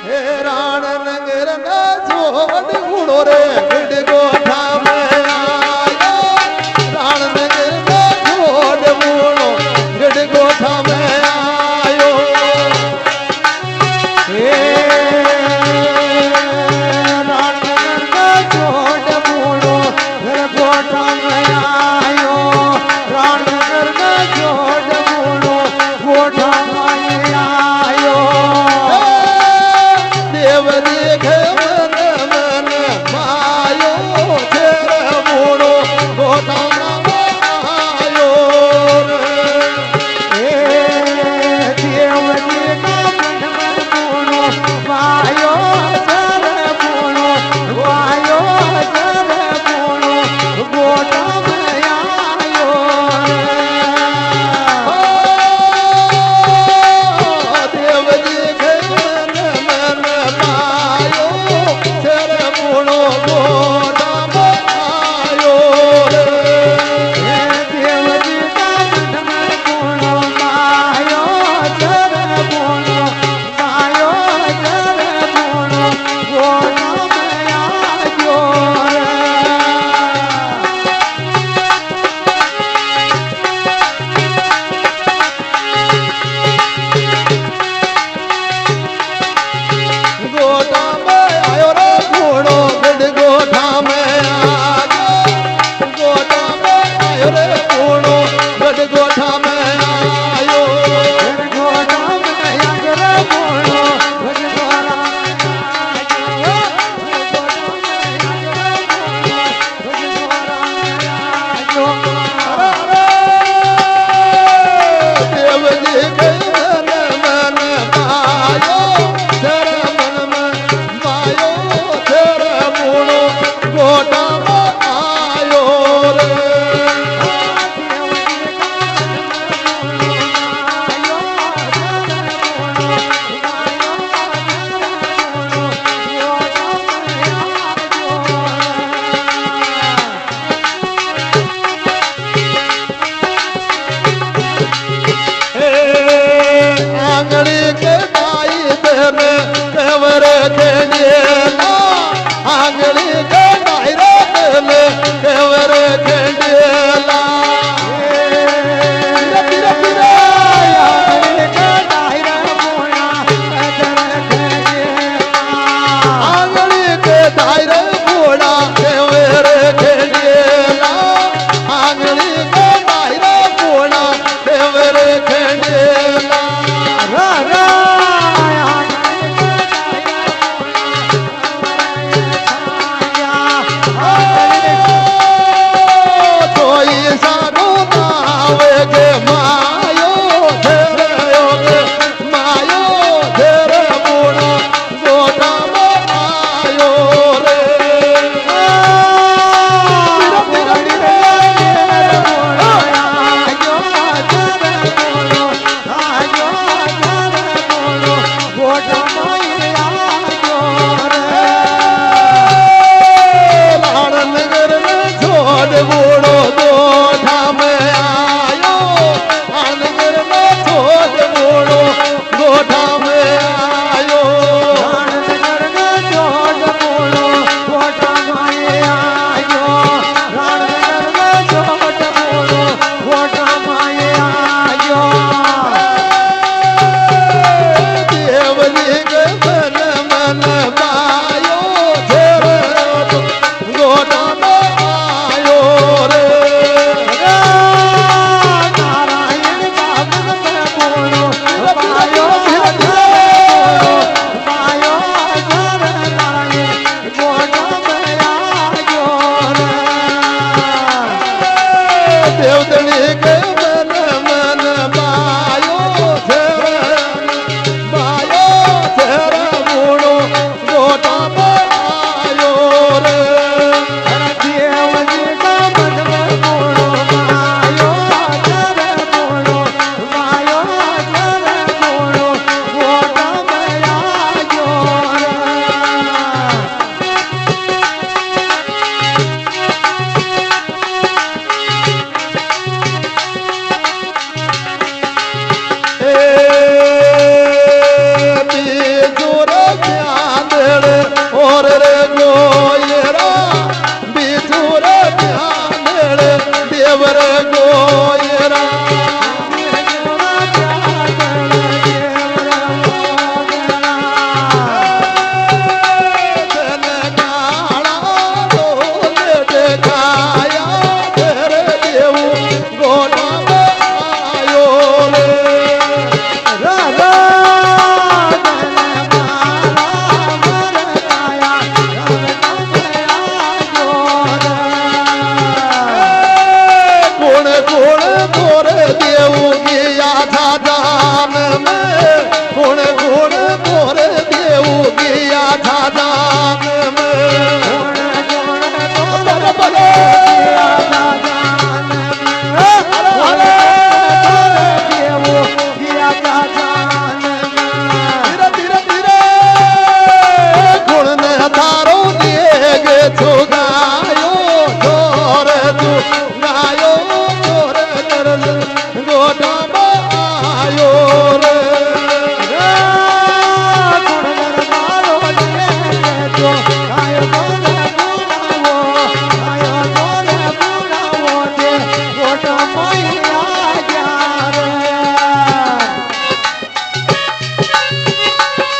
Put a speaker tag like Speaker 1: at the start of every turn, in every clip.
Speaker 1: हे राण रंग रंगा जोड़ उड़ो रे गिड़ गोठा में आया राण रंग रंगा जोड़ उड़ो गिड़ गोठा में आयो हे राण रंगा जोड़ उड़ो गिड़ गोठा में आयो राण रंगा जोड़ उड़ो गोठा में आयो देव देखे मन मन मायो तेरे बूढ़ो गोटा मायो रे देव देखे मन मन बूढ़ो मायो तेरे बूढ़ो मायो तेरे बूढ़ो गोटा मायो देव देखे मन मन मायो तेरे बूढ़ो गोटा मायो रे देव देखे मन मन बूढ़ो मायो तेरे बूढ़ो मायो तेरे बूढ़ो गोटा मायो रे गोठा में आयो रे घोड़ो गढ़ गोठा में आयो गोठा में आयो रे घोड़ो गढ़ गोठा में आयो गोठा में आयो रे घोड़ो गढ़ गोठा में आयो देव जी के मन मन मायो तेरे मन मन मायो तेरे बूढ़ो गोटा में आयो रे आंगड़ी के दाई देने केवर खेंडिएला आंगड़ी के दायरे देने केवर खेंडिएला पीरा पीरा आंगड़ी के दायरे मोया केवर खेंडिएला आंगड़ी के दायरे मोया केवर खेंडिएला आंगड़ी के दायरे मोया केवर खेंडिएला रा रा मेरे और रे गोयरा बिचूर मेरे देव रे गोयरा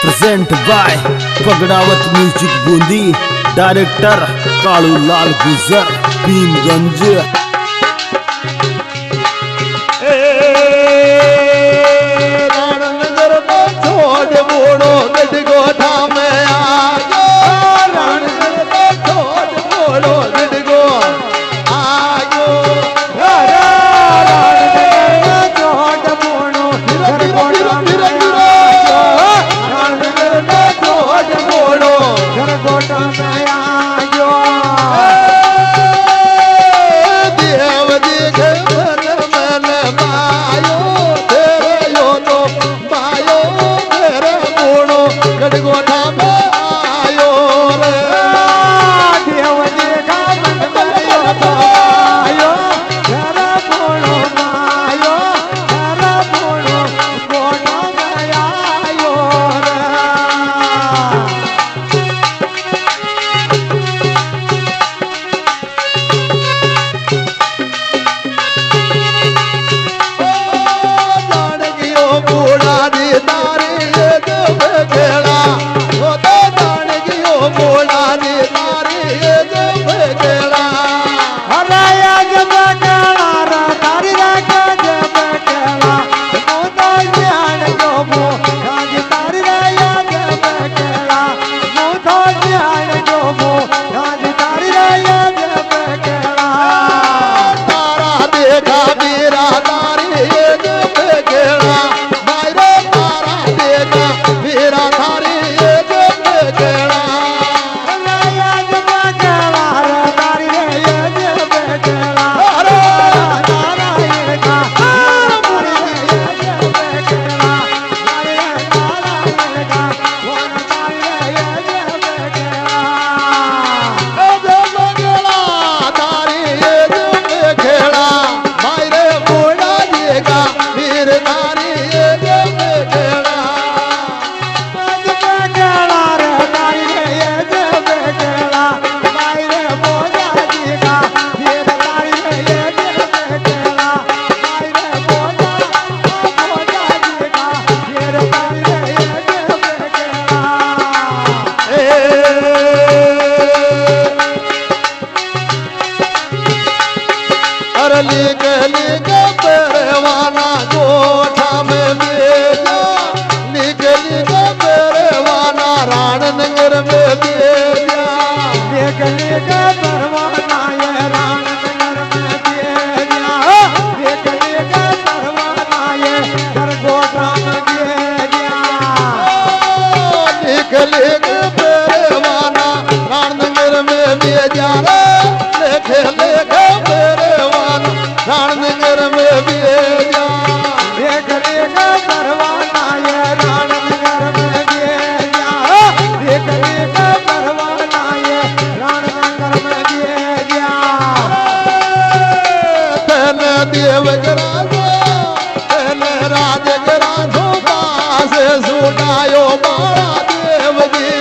Speaker 2: present by Pagdawat music Bundi director Kalu Lal Gujar Bhimganj
Speaker 1: राणनगर को छोड़ मोड़ो गढ़गोठा में आयो राणनगर को छोड़ मोड़ो गढ़गो आयो राणनगर को छोड़ मोड़ो गढ़गोठा में आयो राणनगर को छोड़ मोड़ो गढ़गोठा में आयो देव देखे मन मन पायो तेरे यो तो पायो तेरे मोड़ो गढ़गोठा में आयो रे देव देखा मन पायो तो आयो तेरे मोड़ो आयो तेरे मोड़ो गोठा में आयो रे जानगियो बूढ़ा दी तारी ये जब खेला वो तो जानगियो बूढ़ा दी तारी ये जब खेला अरे ये जब खेला रे तारी रे के जब खेला वो तो जानगियो बूढ़ा दी तारी रे ये जब खेला वो तो जानगियो बूढ़ा दी तारी रे ये जब खेला तारा देखा मेरा तारी ये जब खेला मायरे तारा देखा मेरा तारी ये जब खेला नया जब खेला रे तारी रे ये जब खेला अरे तारा देखा तारी रे ये जब खेला अरे तारा देखा वो तारी रे ये जब खेला तारी ये जब खेला मायरे बूढ़ा देखा फिर तारी ये जब खेला जब खेला रे तारी रे ये जब खेला मायरे बूढ़ा देखा फिर तारी रे ये जब खेला मायरे बूढ़ा देखा फिर तारी रे ये जब खेला अरे लिख लिख परवाना गोठा में भेजा लिख लिख परवाना राणनगर में भेजा लिख लिख परवाना ये राणनगर में भेजा लिख लिख परवाना ये गढ़गोठा में भेजा लिख लिख परवाना राणनगर में भेजा लिख लिख परवाना राणनगर में भेजा लिख लिख परवाना ये राणनगर में भेजा लिख लिख परवाना ये राणनगर में भेजा तन देव गराजो तन राज गराजो पास सुटायो बाड़ा Dev ji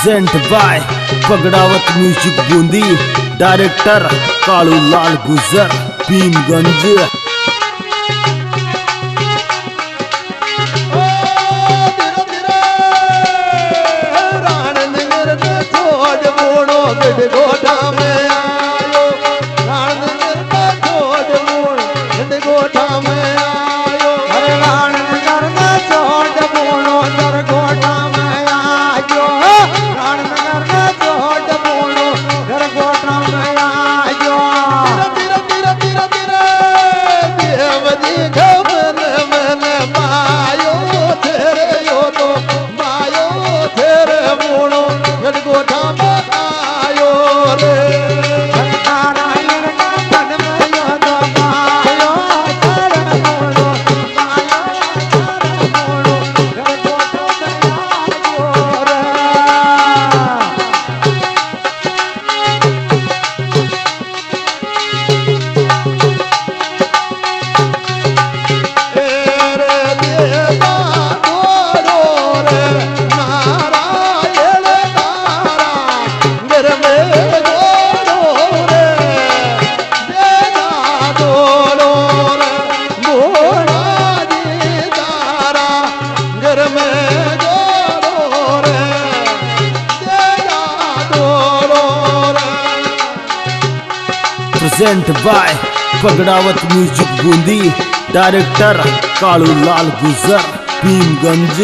Speaker 2: present by Pagdawat music Bundi director Kalu Lal Gujar Bhimganj.
Speaker 1: गोठा में आयो राण नगर छोड़ मूड़ गोठा में आयो राण नगर छोड़ मूड़ो दर गोठा में आयो राण नगर छोड़ मूड़ो दर गोठा में आयो तीर तीर तीर तीर देवजी खबर मैंने पायो तेरे यो तो पायो तेरे मूड़ो दर गोठा में
Speaker 2: present by Pagdawat music Bundi director Kalu Lal Gujar Bhimganj.